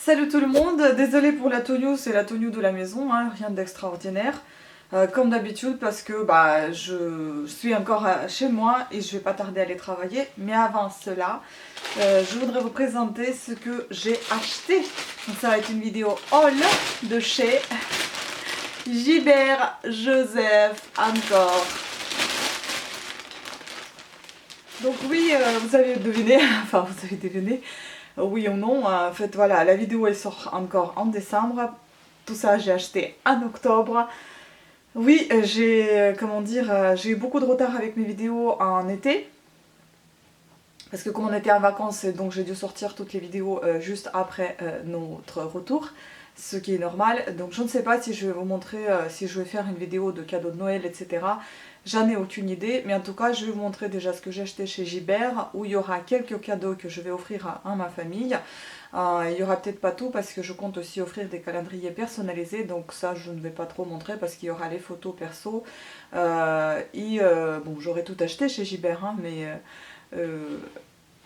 Salut tout le monde, désolée pour la tenue, c'est la tenue de la maison, hein, rien d'extraordinaire. Comme d'habitude parce que je suis encore chez moi et je vais pas tarder à aller travailler. Mais avant cela, je voudrais vous présenter ce que j'ai acheté. Donc ça va être une vidéo haul de chez Gilbert Joseph encore. Donc oui, vous avez deviné, enfin vous avez deviné, oui ou non, en fait voilà, la vidéo elle sort encore en décembre. Tout ça j'ai acheté en octobre. Oui, comment dire, j'ai eu beaucoup de retard avec mes vidéos en été. Parce que comme on était en vacances, donc j'ai dû sortir toutes les vidéos juste après notre retour. Ce qui est normal. Donc je ne sais pas si je vais vous montrer, si je vais faire une vidéo de cadeaux de Noël, etc. J'en ai aucune idée. Mais en tout cas, je vais vous montrer déjà ce que j'ai acheté chez Gilbert. Où il y aura quelques cadeaux que je vais offrir à ma famille. Il y aura peut-être pas tout parce que je compte aussi offrir des calendriers personnalisés, donc ça je ne vais pas trop montrer parce qu'il y aura les photos perso bon, j'aurais tout acheté chez Gilbert, hein, mais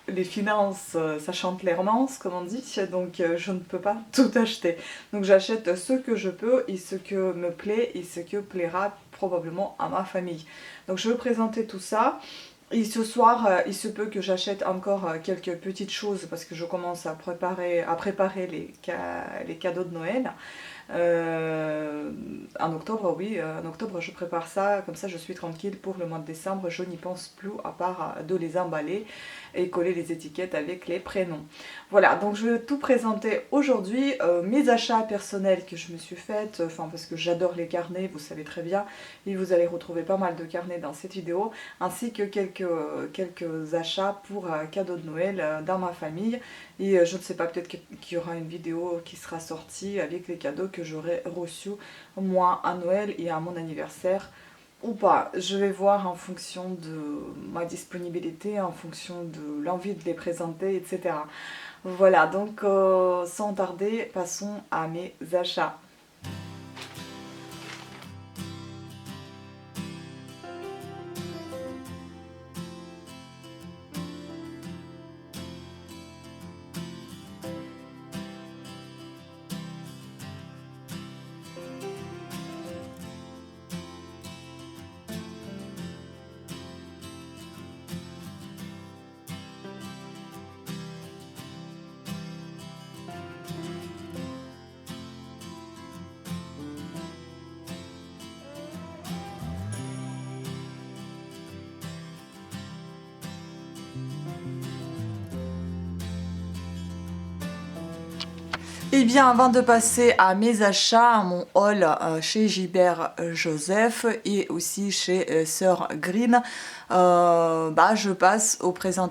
les finances ça chante les romances comme on dit, donc je ne peux pas tout acheter, donc j'achète ce que je peux et ce que me plaît et ce que plaira probablement à ma famille. Donc je vais présenter tout ça. Et ce soir, il se peut que j'achète encore quelques petites choses parce que je commence à préparer les cadeaux de Noël. En octobre, oui, en octobre je prépare ça, comme ça je suis tranquille pour le mois de décembre, je n'y pense plus à part de les emballer et coller les étiquettes avec les prénoms. Voilà, donc je vais tout présenter aujourd'hui, mes achats personnels que je me suis faite, enfin parce que j'adore les carnets, vous savez très bien, et vous allez retrouver pas mal de carnets dans cette vidéo, ainsi que quelques achats pour cadeaux de Noël dans ma famille. Et je ne sais pas, peut-être qu'il y aura une vidéo qui sera sortie avec les cadeaux que j'aurai reçus moi à Noël et à mon anniversaire ou pas. Je vais voir en fonction de ma disponibilité, en fonction de l'envie de les présenter, etc. Voilà, donc sans tarder, passons à mes achats. Et bien avant de passer à mes achats, à mon haul chez Gilbert Joseph et aussi chez Sœur Green, je passe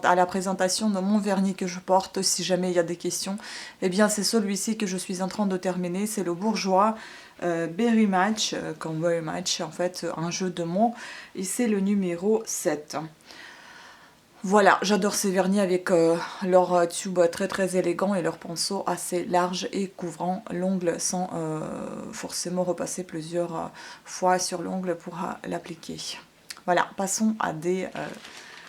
à la présentation de mon vernis que je porte si jamais il y a des questions. Et bien c'est celui-ci que je suis en train de terminer, c'est le Bourjois Berry Match, comme Very Match en fait, un jeu de mots, et c'est le numéro 7. Voilà, j'adore ces vernis avec leur tube très très élégant et leur pinceau assez large et couvrant l'ongle sans forcément repasser plusieurs fois sur l'ongle pour l'appliquer. Voilà, passons à des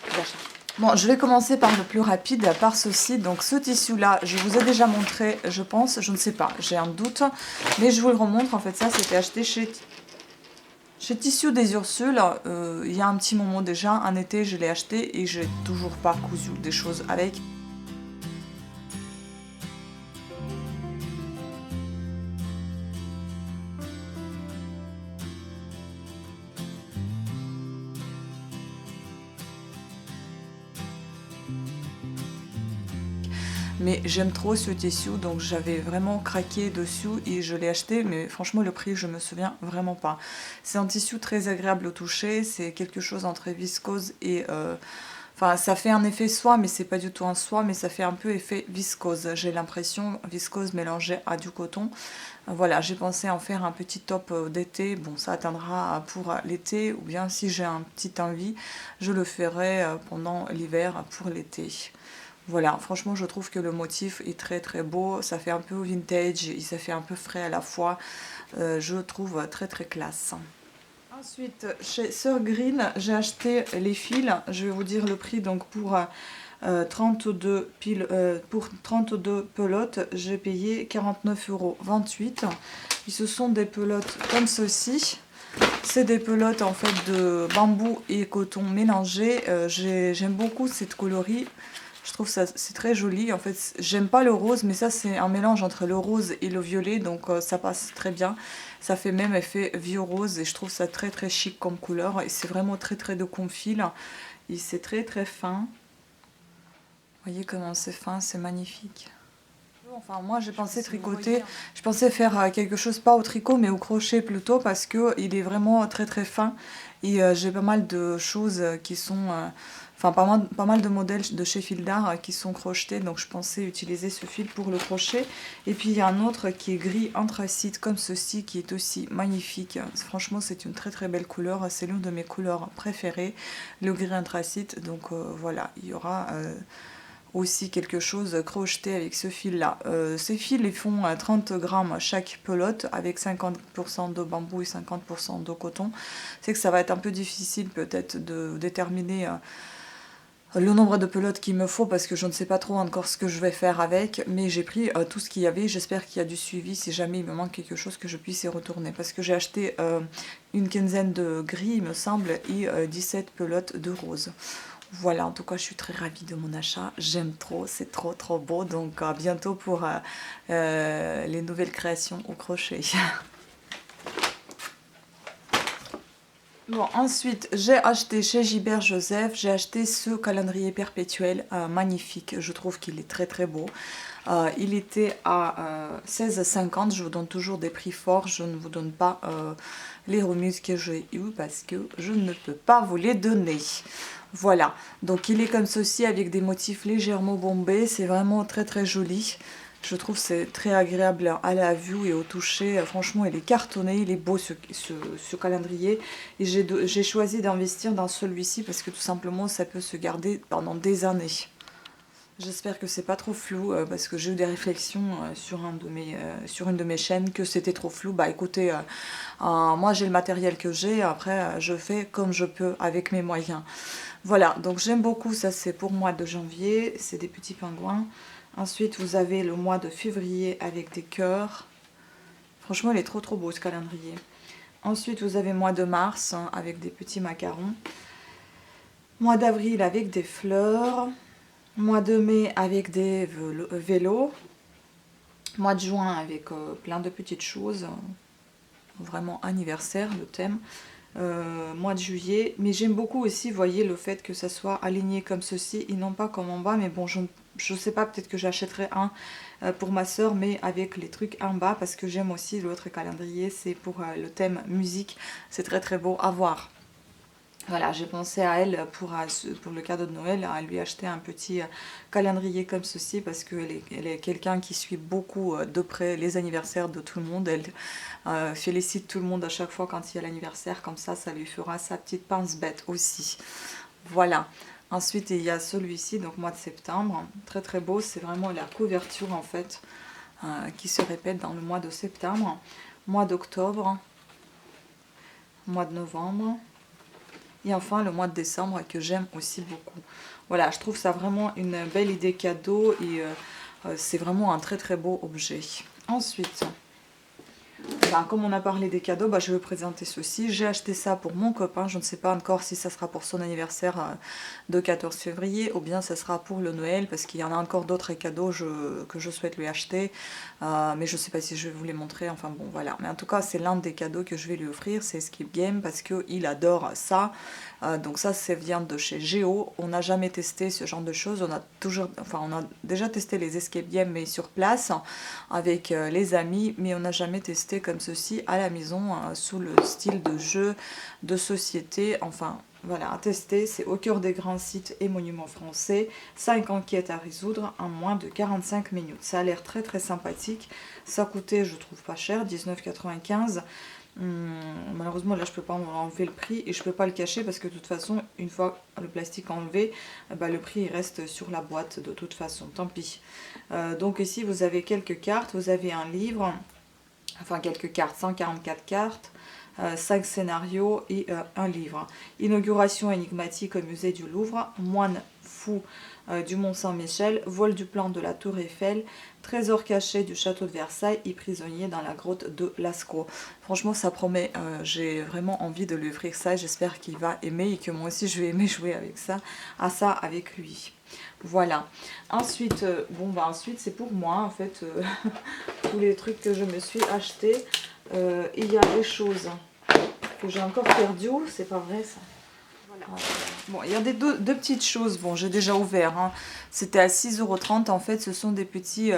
achats. Bon, je vais commencer par le plus rapide, par ceci. Donc ce tissu-là, je vous ai déjà montré, je pense, je ne sais pas, j'ai un doute, mais je vous le remontre. En fait, ça, c'était acheté chez Tissus des Ursules, il y a un petit moment déjà, un été je l'ai acheté et j'ai toujours pas cousu des choses avec. Mais j'aime trop ce tissu, donc j'avais vraiment craqué dessus et je l'ai acheté, mais franchement le prix je me souviens vraiment pas. C'est un tissu très agréable au toucher, c'est quelque chose entre viscose et... Enfin, ça fait un effet soie, mais c'est pas du tout un soie, mais ça fait un peu effet viscose. J'ai l'impression viscose mélangée à du coton. Voilà, j'ai pensé en faire un petit top d'été. Bon, ça atteindra pour l'été, ou bien si j'ai un petit envie, je le ferai pendant l'hiver pour l'été. Voilà, franchement, je trouve que le motif est très très beau. Ça fait un peu vintage et ça fait un peu frais à la fois. Je trouve très très classe. Ensuite, chez Sœur Green, j'ai acheté les fils. Je vais vous dire le prix donc pour 32 piles, pour 32 pelotes, j'ai payé 49,28 €. Et ce sont des pelotes comme ceci. C'est des pelotes en fait de bambou et coton mélangés. J'aime beaucoup cette coloris. Je trouve ça c'est très joli. En fait, j'aime pas le rose, mais ça c'est un mélange entre le rose et le violet, donc ça passe très bien. Ça fait même effet vieux rose et je trouve ça très très chic comme couleur. Et c'est vraiment très très de confil. Et c'est très très fin. Vous voyez comment c'est fin, c'est magnifique. Enfin, moi j'ai pensé tricoter, je pensais faire quelque chose pas au tricot mais au crochet plutôt parce que il est vraiment très très fin et j'ai pas mal de choses qui sont, enfin pas mal de modèles de chez Fil d'Art qui sont crochetés, donc je pensais utiliser ce fil pour le crochet. Et puis il y a un autre qui est gris anthracite comme ceci qui est aussi magnifique. Franchement c'est une très très belle couleur, c'est l'une de mes couleurs préférées, le gris anthracite. Donc voilà, il y aura aussi quelque chose crocheté avec ce fil là. Ces fils ils font 30 grammes chaque pelote avec 50% de bambou et 50% de coton. C'est que ça va être un peu difficile peut-être de déterminer le nombre de pelotes qu'il me faut parce que je ne sais pas trop encore ce que je vais faire avec, mais j'ai pris tout ce qu'il y avait. J'espère qu'il y a du suivi si jamais il me manque quelque chose que je puisse y retourner parce que j'ai acheté une quinzaine de gris il me semble et 17 pelotes de rose. Voilà, en tout cas, je suis très ravie de mon achat. J'aime trop, c'est trop trop beau. Donc, à bientôt pour les nouvelles créations au crochet. Bon, ensuite, j'ai acheté chez Gilbert Joseph, j'ai acheté ce calendrier perpétuel magnifique. Je trouve qu'il est très très beau. Il était à 16,50 €. Je vous donne toujours des prix forts. Je ne vous donne pas les remises que j'ai eues parce que je ne peux pas vous les donner. Voilà, donc il est comme ceci avec des motifs légèrement bombés, c'est vraiment très très joli. Je trouve que c'est très agréable à la vue et au toucher. Franchement, il est cartonné, il est beau ce calendrier. Et j'ai choisi d'investir dans celui-ci parce que tout simplement, ça peut se garder pendant des années. J'espère que c'est pas trop flou parce que j'ai eu des réflexions sur une de mes chaînes que c'était trop flou. Bah écoutez, moi j'ai le matériel que j'ai, après je fais comme je peux avec mes moyens. Voilà, donc j'aime beaucoup, ça c'est pour le mois de janvier, c'est des petits pingouins. Ensuite vous avez le mois de février avec des cœurs. Franchement il est trop trop beau ce calendrier. Ensuite vous avez mois de mars avec des petits macarons. Mois d'avril avec des fleurs. Mois de mai avec des vélos. Mois de juin avec plein de petites choses. Vraiment anniversaire le thème. Mois de juillet. Mais j'aime beaucoup aussi, vous voyez, le fait que ça soit aligné comme ceci et non pas comme en bas. Mais bon, je ne sais pas, peut-être que j'achèterai un pour ma soeur, mais avec les trucs en bas. Parce que j'aime aussi l'autre calendrier, c'est pour le thème musique. C'est très très beau à voir. Voilà, j'ai pensé à elle pour le cadeau de Noël, à lui acheter un petit calendrier comme ceci parce qu'elle est quelqu'un qui suit beaucoup de près les anniversaires de tout le monde. Elle félicite tout le monde à chaque fois quand il y a l'anniversaire, comme ça lui fera sa petite pince bête aussi. Voilà. Ensuite, il y a celui-ci, donc mois de septembre. Très très beau, c'est vraiment la couverture en fait qui se répète dans le mois de septembre. Mois d'octobre, mois de novembre. Et enfin le mois de décembre que j'aime aussi beaucoup. Voilà, je trouve ça vraiment une belle idée cadeau et c'est vraiment un très très beau objet. Ensuite, bah, comme on a parlé des cadeaux, bah, je vais vous présenter ceci. J'ai acheté ça pour mon copain. Je ne sais pas encore si ça sera pour son anniversaire de 14 février ou bien ça sera pour le Noël parce qu'il y en a encore d'autres cadeaux que je souhaite lui acheter. Mais je ne sais pas si je vais vous les montrer. Enfin bon, voilà. Mais en tout cas, c'est l'un des cadeaux que je vais lui offrir. C'est Escape Game parce qu'il adore ça. Donc ça vient de chez Géo. On n'a jamais testé ce genre de choses. On a déjà testé les Escape Games mais sur place avec les amis, mais on n'a jamais testé comme ceci à la maison sous le style de jeu de société. Enfin voilà, à tester. C'est au cœur des grands sites et monuments français. 5 enquêtes à résoudre en moins de 45 minutes. Ça a l'air très très sympathique. Ça coûtait, je trouve pas cher, 19,95 €. Malheureusement là je peux pas enlever le prix et je peux pas le cacher parce que de toute façon une fois le plastique enlevé, bah, le prix il reste sur la boîte de toute façon, tant pis. Donc ici vous avez quelques cartes, vous avez un livre, enfin quelques cartes, 144 cartes, 5 scénarios et un livre. Inauguration énigmatique au musée du Louvre, moine fou du Mont Saint-Michel, vol du plan de la Tour Eiffel, trésor caché du château de Versailles et prisonnier dans la grotte de Lascaux. Franchement ça promet, j'ai vraiment envie de lui offrir ça, j'espère qu'il va aimer et que moi aussi je vais aimer jouer avec ça, avec lui. Voilà. Ensuite, ensuite c'est pour moi en fait, tous les trucs que je me suis acheté. Il y a des choses que j'ai encore perdues, c'est pas vrai ça. Voilà. Bon, il y a deux petites choses, bon j'ai déjà ouvert, hein. C'était à 6,30 € en fait, ce sont des petits...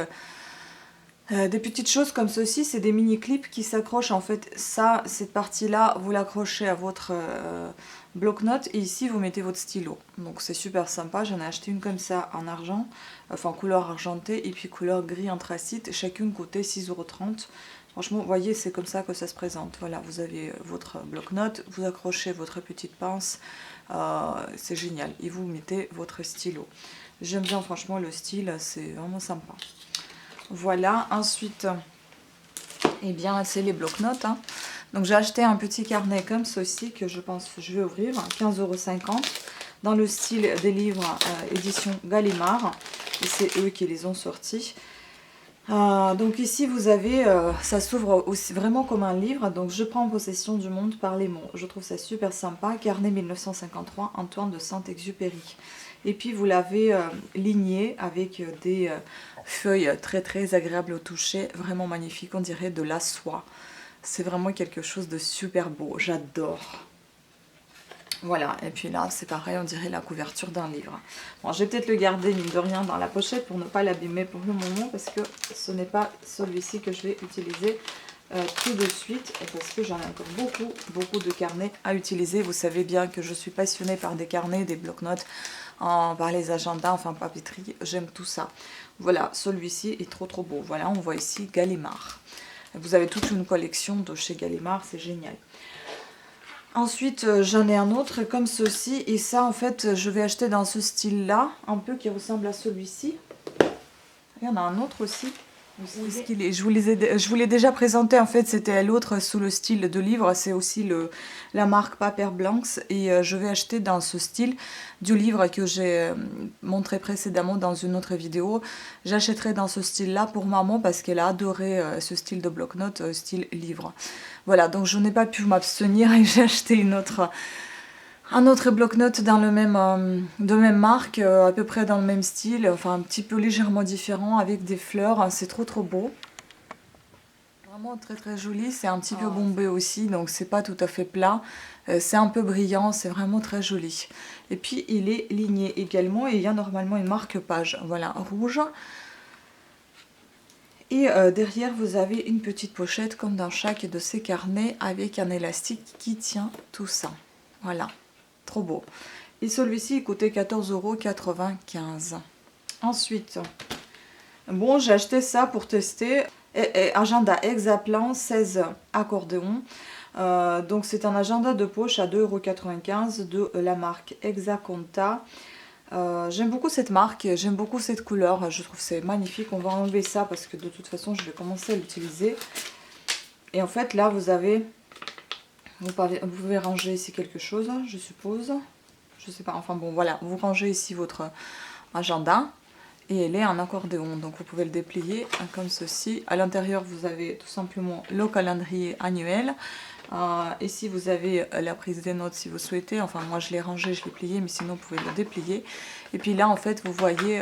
des petites choses comme ceci, c'est des mini clips qui s'accrochent en fait. Ça, cette partie là, vous l'accrochez à votre bloc-notes et ici vous mettez votre stylo. Donc c'est super sympa, j'en ai acheté une comme ça en argent, enfin couleur argentée et puis couleur gris anthracite, chacune coûtait 6,30 €. Franchement, vous voyez, c'est comme ça que ça se présente. Voilà, vous avez votre bloc-notes, vous accrochez votre petite pince, c'est génial. Et vous mettez votre stylo. J'aime bien franchement le style, c'est vraiment sympa. Voilà, ensuite, eh bien, c'est les bloc-notes. Hein. Donc, j'ai acheté un petit carnet comme ceci que je pense que je vais ouvrir, 15,50 € dans le style des livres édition Gallimard. Et c'est eux qui les ont sortis. Donc ici, vous avez, ça s'ouvre aussi vraiment comme un livre. Donc, je prends possession du monde par les mots. Je trouve ça super sympa. Carnet 1953, Antoine de Saint-Exupéry. Et puis vous l'avez ligné avec des feuilles très agréables au toucher, vraiment magnifique, on dirait de la soie. C'est vraiment quelque chose de super beau, j'adore. Voilà, et puis là c'est pareil, on dirait la couverture d'un livre. Bon, je vais peut-être le garder mine de rien dans la pochette pour ne pas l'abîmer pour le moment, parce que ce n'est pas celui-ci que je vais utiliser tout de suite, et parce que j'en ai encore beaucoup de carnets à utiliser. Vous savez bien que je suis passionnée par des carnets, des bloc-notes, par les agendas, enfin papeterie, j'aime tout ça. Voilà, celui-ci est trop beau. Voilà, on voit ici Gallimard. Vous avez toute une collection de chez Gallimard, c'est génial. Ensuite, j'en ai un autre comme ceci, et ça en fait je vais acheter dans ce style-là, un peu qui ressemble à celui-ci. Il y en a un autre aussi. Je vous l'ai déjà présenté, en fait c'était l'autre sous le style de livre, c'est aussi la marque Paper Blanks et je vais acheter dans ce style du livre que j'ai montré précédemment dans une autre vidéo. J'achèterai dans ce style là pour maman parce qu'elle a adoré ce style de bloc-notes, style livre. Voilà, donc je n'ai pas pu m'abstenir et j'ai acheté un autre bloc-notes dans le même, de même marque, à peu près dans le même style, enfin un petit peu légèrement différent avec des fleurs, c'est trop beau. Vraiment très joli, c'est un petit peu bombé aussi, donc c'est pas tout à fait plat, c'est un peu brillant, c'est vraiment très joli. Et puis il est ligné également et il y a normalement une marque-page, voilà, rouge. Et derrière vous avez une petite pochette comme dans chaque de ces carnets avec un élastique qui tient tout ça, voilà. Trop beau. Et celui-ci il coûtait 14,95 €. Ensuite, bon, j'ai acheté ça pour tester. Agenda Hexaplan 16 accordéons. Donc c'est un agenda de poche à 2,95 € de la marque Hexaconta. J'aime beaucoup cette marque, j'aime beaucoup cette couleur. Je trouve que c'est magnifique. On va enlever ça parce que de toute façon je vais commencer à l'utiliser. Et en fait là vous avez... Vous pouvez ranger ici quelque chose, je suppose. Je sais pas, enfin bon, voilà. Vous rangez ici votre agenda. Et elle est en accordéon. Donc vous pouvez le déplier comme ceci. À l'intérieur, vous avez tout simplement le calendrier annuel. Ici, vous avez la prise des notes si vous souhaitez. Enfin, moi, je l'ai rangé, je l'ai plié. Mais sinon, vous pouvez le déplier. Et puis là, en fait, vous voyez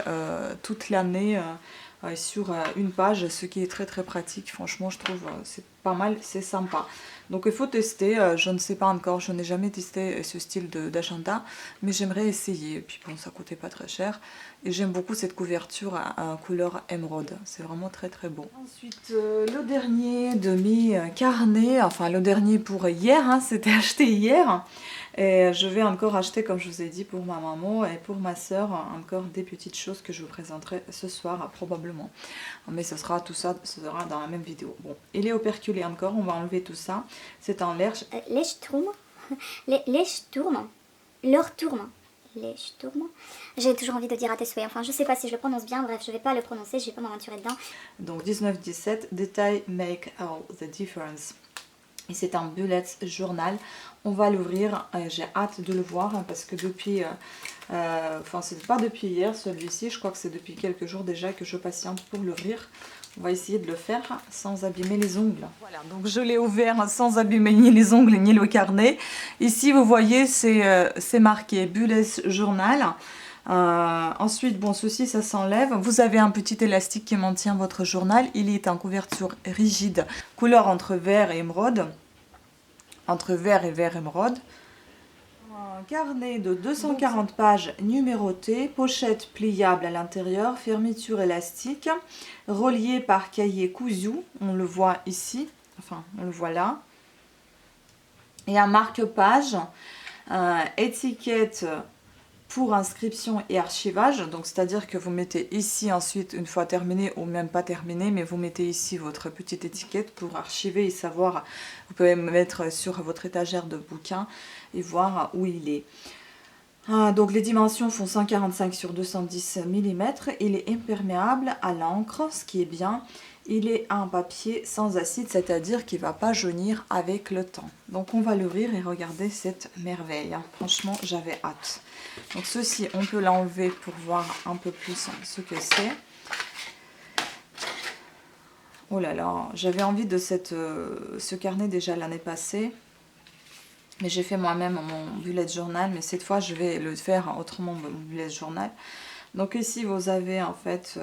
toute l'année... sur une page, ce qui est très pratique. Franchement, je trouve c'est pas mal, c'est sympa. Donc il faut tester, je ne sais pas encore, je n'ai jamais testé ce style d'agenda, mais j'aimerais essayer. Et puis bon, ça coûtait pas très cher. Et j'aime beaucoup cette couverture à couleur émeraude, c'est vraiment très beau. Ensuite, le dernier de mes carnets, enfin le dernier pour hier, hein, c'était acheté hier. Et je vais encore acheter, comme je vous ai dit, pour ma maman et pour ma soeur, encore des petites choses que je vous présenterai ce soir, probablement. Mais ce sera tout ça, ce sera dans la même vidéo. Bon, il est operculé encore, on va enlever tout ça. C'est en l'air. Lechturm. Lechturm. J'ai toujours envie de dire à tes souhaits. Enfin, je sais pas si je le prononce bien. Bref, je vais pas le prononcer, je vais pas m'aventurer dedans. Donc 19-17, Detail make all the difference. Et c'est un bullet journal. On va l'ouvrir. J'ai hâte de le voir hein, parce que depuis... enfin, c'est pas depuis hier celui-ci. Je crois que c'est depuis quelques jours déjà que je patiente pour l'ouvrir. On va essayer de le faire sans abîmer les ongles. Voilà, donc je l'ai ouvert sans abîmer ni les ongles ni le carnet. Ici, vous voyez, c'est marqué bullet journal. Ensuite, bon, ceci, ça s'enlève. Vous avez un petit élastique qui maintient votre journal. Il est en couverture rigide, couleur entre vert et émeraude. Entre vert et vert émeraude. Un carnet de 240 pages numéroté, pochette pliable à l'intérieur, fermeture élastique, relié par cahier cousu. On le voit ici, enfin, on le voit là. Et un marque-page, étiquette pour inscription et archivage, donc c'est-à-dire que vous mettez ici ensuite, une fois terminé ou même pas terminé, mais vous mettez ici votre petite étiquette pour archiver et savoir, vous pouvez mettre sur votre étagère de bouquins et voir où il est. Donc les dimensions font 145 sur 210 mm, il est imperméable à l'encre, ce qui est bien. Il est un papier sans acide, c'est-à-dire qu'il ne va pas jaunir avec le temps. Donc on va l'ouvrir et regarder cette merveille. Franchement, j'avais hâte. Donc ceci, on peut l'enlever pour voir un peu plus ce que c'est. Oh là là, j'avais envie de ce carnet déjà l'année passée. Mais j'ai fait moi-même mon bullet journal, mais cette fois je vais le faire autrement, mon bullet journal. Donc ici vous avez en fait...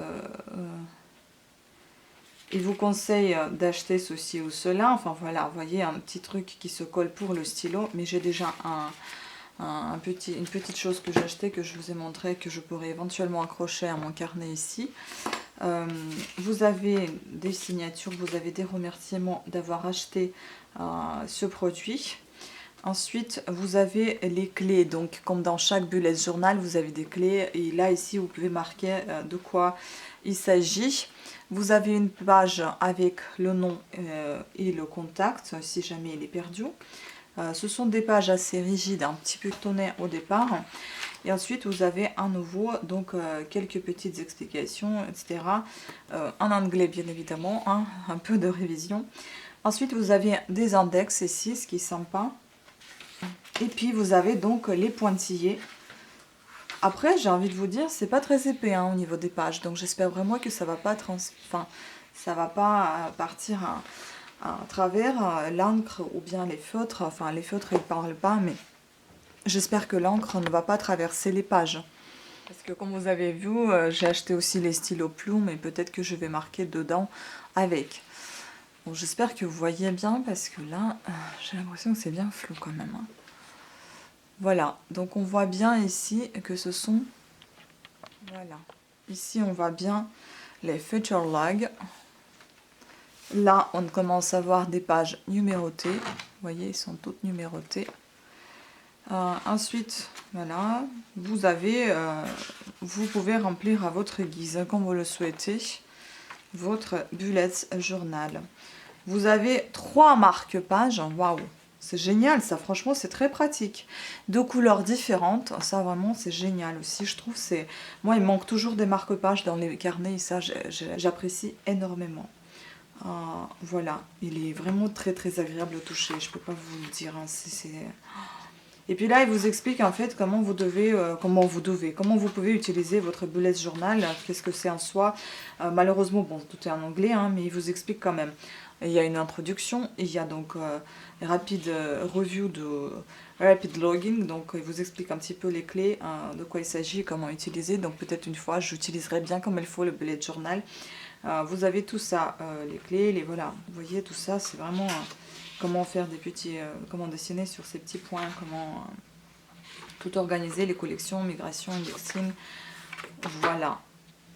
il vous conseille d'acheter ceci ou cela. Enfin voilà, vous voyez un petit truc qui se colle pour le stylo. Mais j'ai déjà une petite chose que j'ai acheté, que je vous ai montré, que je pourrais éventuellement accrocher à mon carnet ici. Vous avez des signatures, vous avez des remerciements d'avoir acheté ce produit. Ensuite, vous avez les clés. Donc comme dans chaque bullet journal, vous avez des clés. Et là ici, vous pouvez marquer de quoi il s'agit. Vous avez une page avec le nom et le contact, si jamais il est perdu. Ce sont des pages assez rigides, un petit peu tonnées au départ. Et ensuite, vous avez à nouveau donc, quelques petites explications, etc. En anglais, bien évidemment, hein, un peu de révision. Ensuite, vous avez des index ici, ce qui est sympa. Et puis, vous avez donc les pointillés. Après, j'ai envie de vous dire, c'est pas très épais hein, au niveau des pages, donc j'espère vraiment que ça va pas ça va pas partir à travers l'encre ou bien les feutres. Enfin, les feutres ils parlent pas, mais j'espère que l'encre ne va pas traverser les pages. Parce que comme vous avez vu, j'ai acheté aussi les stylos plumes et peut-être que je vais marquer dedans avec. Bon, j'espère que vous voyez bien parce que là, j'ai l'impression que c'est bien flou quand même. Hein. Voilà, donc on voit bien ici que ce sont... Voilà, ici on voit bien les feature logs. Là, on commence à voir des pages numérotées. Vous voyez, ils sont toutes numérotées. Ensuite, voilà, vous pouvez remplir à votre guise, comme vous le souhaitez, votre bullet journal. Vous avez 3 marque-pages. Waouh! C'est génial, ça, franchement, c'est très pratique. 2 couleurs différentes, ça, vraiment, c'est génial aussi. Je trouve, moi, il manque toujours des marque-pages dans les carnets, et ça, j'apprécie énormément. Voilà, il est vraiment très, très agréable au toucher. Je peux pas vous le dire, hein, Et puis là, il vous explique, en fait, comment vous pouvez utiliser votre bullet journal, qu'est-ce que c'est en soi. Malheureusement, bon, tout est en anglais, hein, mais il vous explique quand même. Il y a une introduction, il y a donc rapide review de rapid logging, donc il vous explique un petit peu les clés, de quoi il s'agit, comment utiliser. Donc peut-être une fois, j'utiliserai bien comme il faut le bullet journal. Vous avez tout ça, les clés, voilà, vous voyez tout ça, c'est vraiment comment faire des petits, comment dessiner sur ces petits points, comment tout organiser, les collections, migration, indexing, voilà.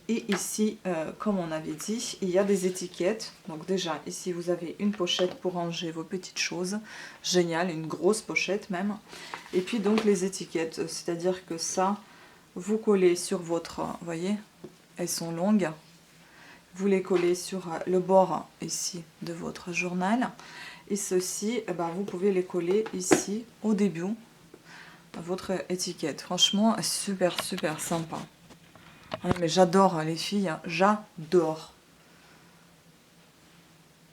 Et ici, comme on avait dit, il y a des étiquettes. Donc déjà, ici, vous avez une pochette pour ranger vos petites choses. Génial, une grosse pochette même. Et puis donc les étiquettes, c'est-à-dire que ça, vous collez sur votre... Vous voyez, elles sont longues. Vous les collez sur le bord ici de votre journal. Et ceci, eh ben, vous pouvez les coller ici au début à votre étiquette. Franchement, super, super sympa. Ouais, mais j'adore les filles, hein. J'adore.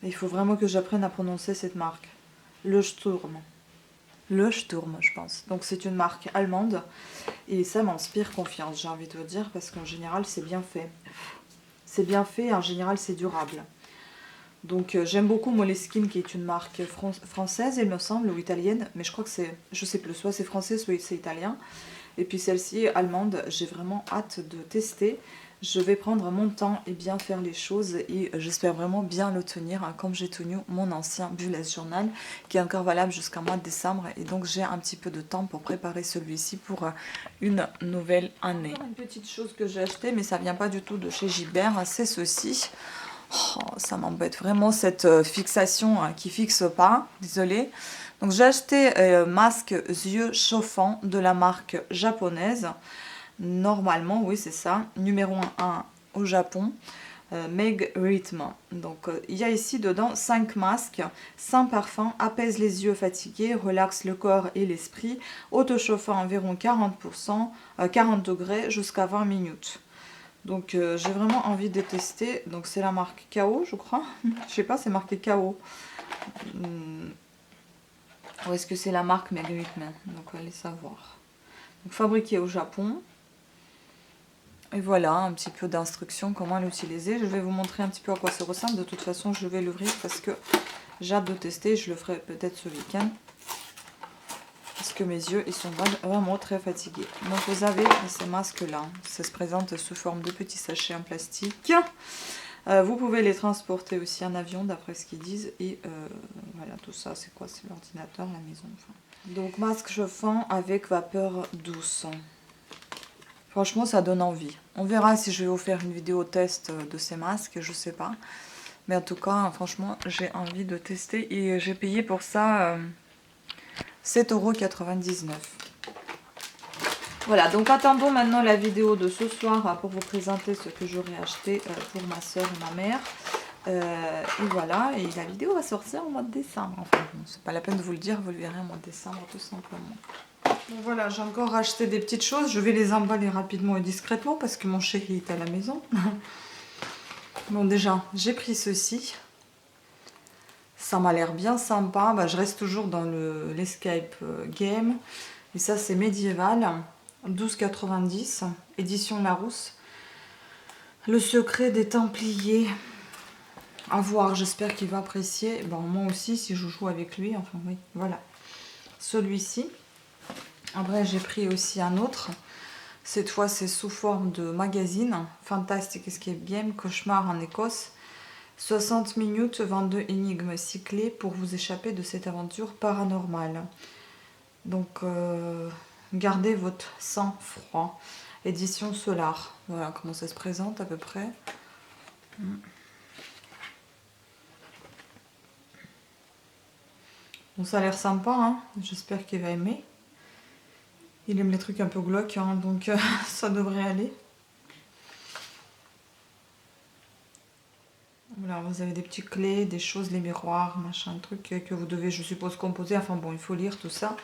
Il faut vraiment que j'apprenne à prononcer cette marque. Le Sturm. Le Sturm, je pense. Donc c'est une marque allemande et ça m'inspire confiance, j'ai envie de vous dire, parce qu'en général c'est bien fait. C'est bien fait et en général c'est durable. Donc j'aime beaucoup Moleskine qui est une marque française il me semble, ou italienne, mais je crois que c'est, je sais plus, soit c'est français soit c'est italien. Et puis celle-ci allemande, j'ai vraiment hâte de tester. Je vais prendre mon temps et bien faire les choses et j'espère vraiment bien le tenir, hein, comme j'ai tenu mon ancien bullet journal qui est encore valable jusqu'en mois de décembre, et donc j'ai un petit peu de temps pour préparer celui-ci pour une nouvelle année. Encore une petite chose que j'ai acheté, mais ça vient pas du tout de chez Gibert, c'est ceci. Oh, ça m'embête vraiment cette fixation qui fixe pas, désolée. Donc j'ai acheté masque yeux chauffant de la marque japonaise. Normalement, oui c'est ça, numéro 1 au Japon, Meg Rhythm. Donc il y a ici dedans 5 masques, sans parfum, apaise les yeux fatigués, relaxe le corps et l'esprit, auto-chauffant environ 40%, 40 degrés jusqu'à 20 minutes. Donc j'ai vraiment envie de tester. Donc c'est la marque KO je crois. Je sais pas, c'est marqué KO. Ou est-ce que c'est la marque Meg Rhythm? Donc on va aller savoir. Donc, fabriqué au Japon. Et voilà, un petit peu d'instructions, comment l'utiliser. Je vais vous montrer un petit peu à quoi ça ressemble. De toute façon, je vais l'ouvrir parce que j'ai hâte de tester. Je le ferai peut-être ce week-end. Parce que mes yeux, ils sont vraiment très fatigués. Donc, vous avez ces masques-là. Ça se présente sous forme de petits sachets en plastique. Vous pouvez les transporter aussi en avion, d'après ce qu'ils disent. Et voilà, tout ça, c'est quoi? C'est l'ordinateur, la maison. Enfin. Donc, masque chauffant avec vapeur douce. Franchement, ça donne envie. On verra si je vais vous faire une vidéo test de ces masques, je sais pas. Mais en tout cas, franchement, j'ai envie de tester. Et j'ai payé pour ça 7,99 €. Voilà, donc attendons maintenant la vidéo de ce soir pour vous présenter ce que j'aurais acheté pour ma soeur et ma mère. Et voilà, et la vidéo va sortir au mois de décembre. Enfin, bon, c'est pas la peine de vous le dire, vous le verrez au mois de décembre tout simplement. Donc voilà, j'ai encore acheté des petites choses. Je vais les emballer rapidement et discrètement parce que mon chéri est à la maison. Bon, déjà, j'ai pris ceci. Ça m'a l'air bien sympa. Bah, je reste toujours dans l'Escape Game. Et ça, c'est médiéval. 12,90 €. Édition Larousse. Le secret des Templiers. À voir, j'espère qu'il va apprécier. Bon, moi aussi, si je joue avec lui. Enfin, oui, voilà. Celui-ci. Après, j'ai pris aussi un autre. Cette fois, c'est sous forme de magazine. Fantastic Escape Game, cauchemar en Écosse. 60 minutes, 22 énigmes cyclées pour vous échapper de cette aventure paranormale. Donc, gardez votre sang-froid. Édition Solar. Voilà comment ça se présente à peu près. Bon, ça a l'air sympa, hein. J'espère qu'il va aimer. Il aime les trucs un peu glauques, hein, donc ça devrait aller. Voilà, vous avez des petites clés, des choses, les miroirs, machin, truc que vous devez, je suppose, composer. Enfin bon, il faut lire tout ça.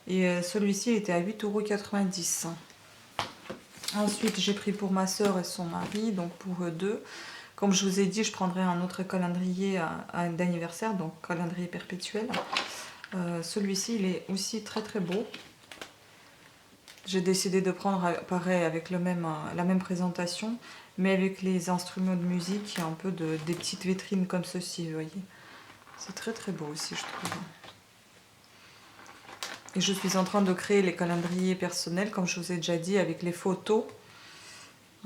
Et celui-ci était à 8,90 €. Ensuite, j'ai pris pour ma soeur et son mari, donc pour eux deux. Comme je vous ai dit, je prendrai un autre calendrier d'anniversaire, donc calendrier perpétuel. Celui-ci, il est aussi très très beau. J'ai décidé de prendre pareil avec la même présentation, mais avec les instruments de musique et un peu des petites vitrines comme ceci, vous voyez. C'est très très beau aussi, je trouve. Et je suis en train de créer les calendriers personnels, comme je vous ai déjà dit, avec les photos.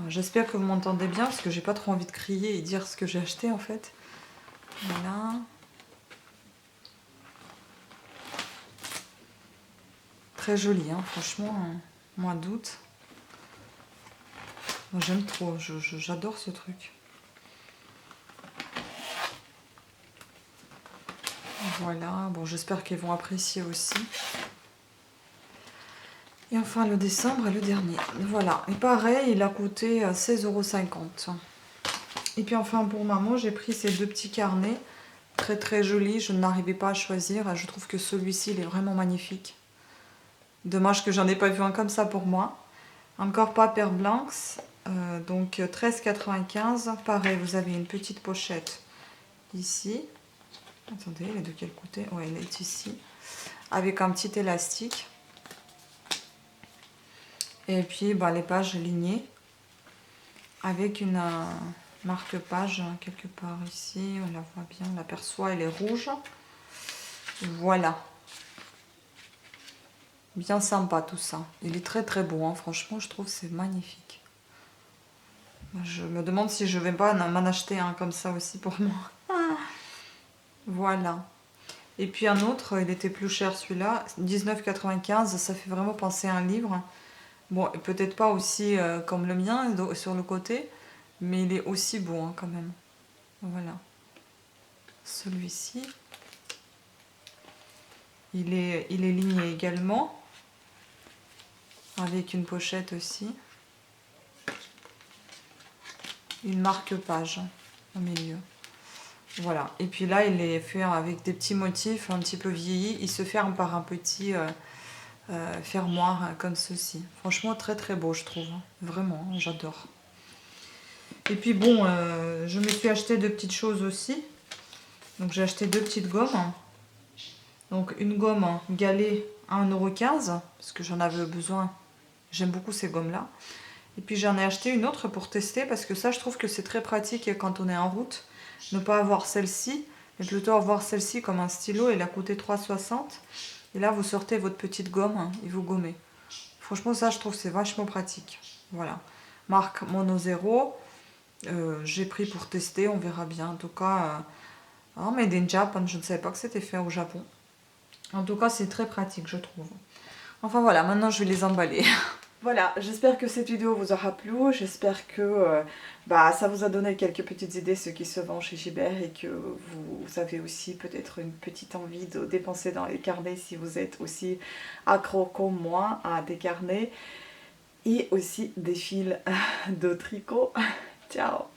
J'espère que vous m'entendez bien, parce que j'ai pas trop envie de crier et dire ce que j'ai acheté en fait. Voilà. Très joli, hein, franchement, mois d'août. J'aime trop, j'adore ce truc. Voilà, bon, j'espère qu'ils vont apprécier aussi. Et enfin le décembre est le dernier. Voilà, et pareil, il a coûté 16,50 €. Et puis enfin pour maman, j'ai pris ces deux petits carnets. Très très jolis, je n'arrivais pas à choisir. Je trouve que celui-ci, il est vraiment magnifique. Dommage que j'en ai pas vu un comme ça pour moi. Encore Paper Blanks, donc 13,95 €. Pareil, vous avez une petite pochette ici. Attendez, il est de quel côté? Ouais, il est ici. Avec un petit élastique. Et puis bah, les pages lignées. Avec une marque-page quelque part ici. On la voit bien, on l'aperçoit, elle est rouge. Voilà. Bien sympa tout ça. Il est très très beau, hein. Franchement, je trouve que c'est magnifique. Je me demande si je vais pas m'en acheter un comme ça aussi pour moi. Voilà. Et puis un autre, il était plus cher celui-là, 19,95, ça fait vraiment penser à un livre. Bon, peut-être pas aussi comme le mien sur le côté, mais il est aussi beau hein, quand même. Voilà. Celui-ci. Il est ligné également, avec une pochette aussi. Une marque-page au milieu. Voilà. Et puis là, il est fait avec des petits motifs un petit peu vieillis. Il se ferme par un petit fermoir comme ceci. Franchement, très très beau, je trouve. Vraiment, j'adore. Et puis bon, je me suis acheté deux petites choses aussi. Donc j'ai acheté deux petites gommes. Donc une gomme Galet à 1,15 €, parce que j'en avais besoin. J'aime beaucoup ces gommes-là. Et puis j'en ai acheté une autre pour tester, parce que ça, je trouve que c'est très pratique quand on est en route. Ne pas avoir celle-ci, mais plutôt avoir celle-ci comme un stylo. Elle a coûté 3,60 €. Et là, vous sortez votre petite gomme et vous gommez. Franchement, ça, je trouve que c'est vachement pratique. Voilà. Marque Mono Zero. J'ai pris pour tester, on verra bien. En tout cas, Made in Japan, je ne savais pas que c'était fait au Japon. En tout cas, c'est très pratique, je trouve. Enfin voilà, maintenant je vais les emballer. Voilà, j'espère que cette vidéo vous aura plu. J'espère que ça vous a donné quelques petites idées, ce qui se vend chez Gibert, et que vous avez aussi peut-être une petite envie de dépenser dans les carnets si vous êtes aussi accro comme moi à des carnets et aussi des fils de tricot. Ciao!